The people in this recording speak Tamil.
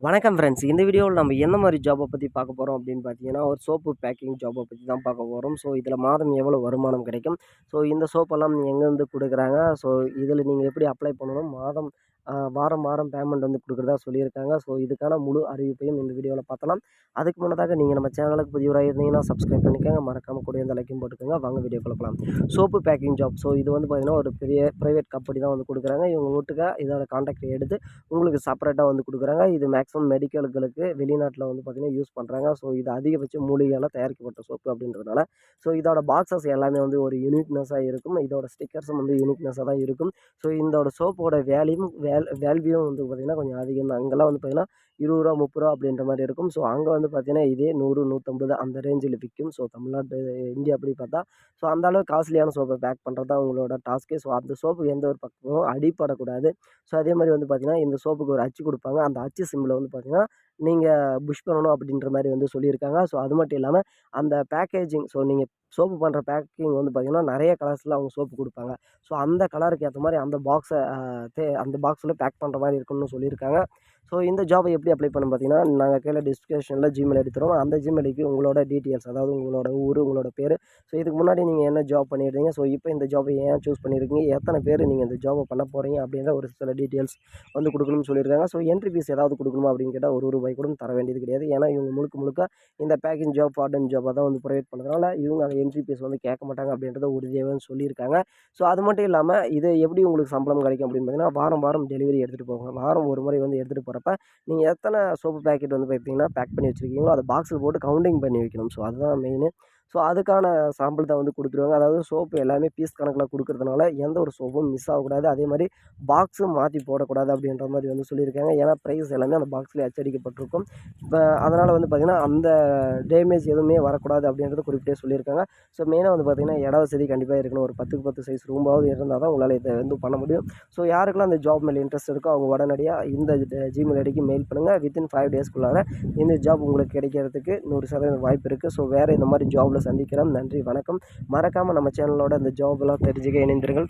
வணக்கம் ஃப்ரெண்ட்ஸ். இந்த வீடியோவில் நம்ம எந்த மாதிரி ஜாப்பை பற்றி பார்க்க போகிறோம் அப்படின்னு பார்த்தீங்கன்னா, ஒரு சோப்பு பேக்கிங் ஜாப்பை பற்றி தான் பார்க்க போகிறோம். ஸோ இதில் மாதம் எவ்வளோ வருமானம் கிடைக்கும், ஸோ இந்த சோப்பெல்லாம் எங்கேருந்து கொடுக்குறாங்க, ஸோ இதில் நீங்கள் எப்படி அப்ளை பண்ணணும், மாதம் வாரம் வாரம் பேமெண்ட் வந்து கொடுக்குறதா சொல்லியிருக்காங்க. ஸோ இதுக்கான முழு அறிவிப்பையும் இந்த வீடியோவில் பார்த்தலாம். அதுக்கு முன்னதாக நீங்கள் நம்ம சேனலுக்கு புதியவராக இருந்தீங்கன்னா சப்ஸ்கிரைப் பண்ணிக்கோங்க, மறக்காமல் கூட இந்த லைக்கும் போட்டுக்கோங்க. வாங்க வீடியோக்குள்ள போகலாம். Soap packing job. ஸோ இது வந்து பார்த்திங்கன்னா ஒரு பெரிய ப்ரைவேட் கம்பெனி தான் வந்து கொடுக்குறாங்க. இவங்க வீட்டுக்கு இதோட கான்டாக்ட் எடுத்து உங்களுக்கு செப்பரேட்டாக வந்து கொடுக்குறாங்க. இது மேக்ஸிமம் மெடிக்கல்களுக்கு வெளிநாட்டில் வந்து பார்த்திங்கன்னா யூஸ் பண்ணுறாங்க. ஸோ இது அதிகபட்ச மூலிகையால் தயாரிக்கப்பட்ட சோப்பு அப்படின்றதுனால ஸோ இதோட பாக்ஸஸ் எல்லாமே வந்து ஒரு யூனிக்னஸாக இருக்கும். இதோட ஸ்டிக்கர்ஸும் வந்து யூனிக்னஸாக தான் இருக்கும். ஸோ இதோட சோப்போட வேல்யூவும் வந்து பார்த்திங்கன்னா கொஞ்சம் அதிகம் தான். அங்கெல்லாம் வந்து பார்த்திங்கன்னா ரூ. 20 ரூ. 30 அப்படின்ற மாதிரி இருக்கும். ஸோ அங்கே வந்து பார்த்திங்கன்னா இதே 100 150 அந்த ரேஞ்சில் விற்கும். ஸோ தமிழ்நாட்டு இந்தியா அப்படி பார்த்தா ஸோ அந்த அளவுக்கு காஸ்ட்லியான சோப்பை பேக் பண்ணுறது தான் உங்களோட டாஸ்க்கே. ஸோ அந்த சோப்பு எந்த ஒரு பக்கமும் அடிப்படக்கூடாது. ஸோ அதே மாதிரி வந்து பார்த்திங்கன்னா இந்த சோப்புக்கு ஒரு அச்சு கொடுப்பாங்க. அந்த அச்சு சிம்பிளை வந்து பார்த்திங்கன்னா நீங்கள் புஷ் பண்ணணும் அப்படின்ற மாதிரி வந்து சொல்லியிருக்காங்க. ஸோ அது மட்டும் இல்லாமல் அந்த பேக்கேஜிங், ஸோ நீங்கள் சோப்பு பண்ணுற பேக்கிங் வந்து பார்த்திங்கன்னா நிறைய கலர்ஸில் அவங்க சோப்பு கொடுப்பாங்க. ஸோ அந்த கலருக்கு ஏற்ற மாதிரி அந்த பாக்ஸை அந்த பாக்ஸில் பேக் பண்ணுற மாதிரி இருக்குன்னு சொல்லியிருக்காங்க. ஸோ இந்த ஜாபை எப்படி அப்ளை பண்ண பார்த்தீங்கன்னா, நாங்கள் கீழே டிஸ்கிரிப்ஷனில் ஜிமெயில் ஐடி தரோம். அந்த ஜிமெயில் ஐடிக்கு உங்களோட டீட்டெயில்ஸ், அதாவது உங்களோட ஊர், உங்களோட பேர், ஸோ இதுக்கு முன்னாடி நீங்கள் என்ன ஜாப் பண்ணியிருந்தீங்க, ஸோ இப்போ இந்த ஜாபை ஏன் சூஸ் பண்ணியிருக்கீங்க, எத்தனை பேர் நீங்கள் இந்த ஜாபை பண்ண போகிறீங்க அப்படின்ற ஒரு சில டீட்டெயில்ஸ் வந்து கொடுக்கணும்னு சொல்லியிருக்காங்க. ஸோ என்ட்ரி ஃபீஸ் ஏதாவது கொடுக்கணுமா அப்படின்னு கேட்டால் ரூ. 1 கூட தர வேண்டியது கிடையாது. ஏன்னா இவங்க முழுக்க முழுக்க இந்த பேக்கிங் ஜாப், பார்ட் ஜாபாக தான் வந்து ப்ரொவைட் பண்ணுறதுனால இவங்க அந்த என்ட்ரி ஃபீஸ் வந்து கேட்க மாட்டாங்க அப்படின்றத உறுதியாகவே சொல்லியிருக்காங்க. ஸோ அது மட்டும் இல்லாமல் இது எப்படி உங்களுக்கு சம்பளம் கிடைக்கும் அப்படின்னு பார்த்தீங்கன்னா, வாரம் வாரம் டெலிவரி எடுத்துகிட்டு போவாங்க. வாரம் ஒரு முறை வந்து எடுத்துகிட்டு போகிறப்ப நீங்கள் எத்தனை சோப்பு பேக்கெட் வந்து பார்த்தீங்கன்னா பேக் பண்ணி வச்சுருக்கீங்களோ அதை பாக்ஸில் போட்டு கவுண்டிங் பண்ணி வைக்கணும். ஸோ அதுதான் மெயினு. ஸோ அதுக்கான சம்பளத்தை வந்து கொடுத்துருவாங்க. அதாவது சோப்பு எல்லாமே பீஸ் கணக்கில் கொடுக்குறதுனால எந்த ஒரு சோப்பும் மிஸ் ஆகக்கூடாது. அதே மாதிரி பாக்ஸும் மாற்றி போடக்கூடாது அப்படின்ற மாதிரி வந்து சொல்லியிருக்காங்க. ஏன்னா ப்ரைஸ் எல்லாமே அந்த பாக்ஸ்லேயே அச்சடிக்கப்பட்டிருக்கும். இப்போ அதனால் வந்து பார்த்திங்கன்னா அந்த டேமேஜ் எதுவுமே வரக்கூடாது அப்படின்றத குறிப்பிட்டே சொல்லியிருக்காங்க. ஸோ மெயினாக வந்து பார்த்திங்கன்னா இட வசதி கண்டிப்பாக இருக்கணும். ஒரு 10க்கு 10 சைஸ் ரூமாவது இருந்தால் தான் உங்களால் இதை வந்து பண்ண முடியும். ஸோ யாருக்கெல்லாம் அந்த ஜாப் மேலே இன்ட்ரெஸ்ட் இருக்கோ அவங்க உடனடியாக இந்த ஜிமெயில் ஐடிக்கு மெயில் பண்ணுங்கள். வித்தின் 5 டேஸ்க்குள்ளார இந்த ஜாப் உங்களுக்கு கிடைக்கிறதுக்கு 100% வாய்ப்பு இருக்குது. ஸோ வேறு இந்த மாதிரி ஜாபில் சந்திக்கிறோம். நன்றி, வணக்கம். மறக்காமல் நம்ம சேனலோட இந்த ஜாப்லாம் தெரிஞ்சுக்க இணைந்திருங்கள்.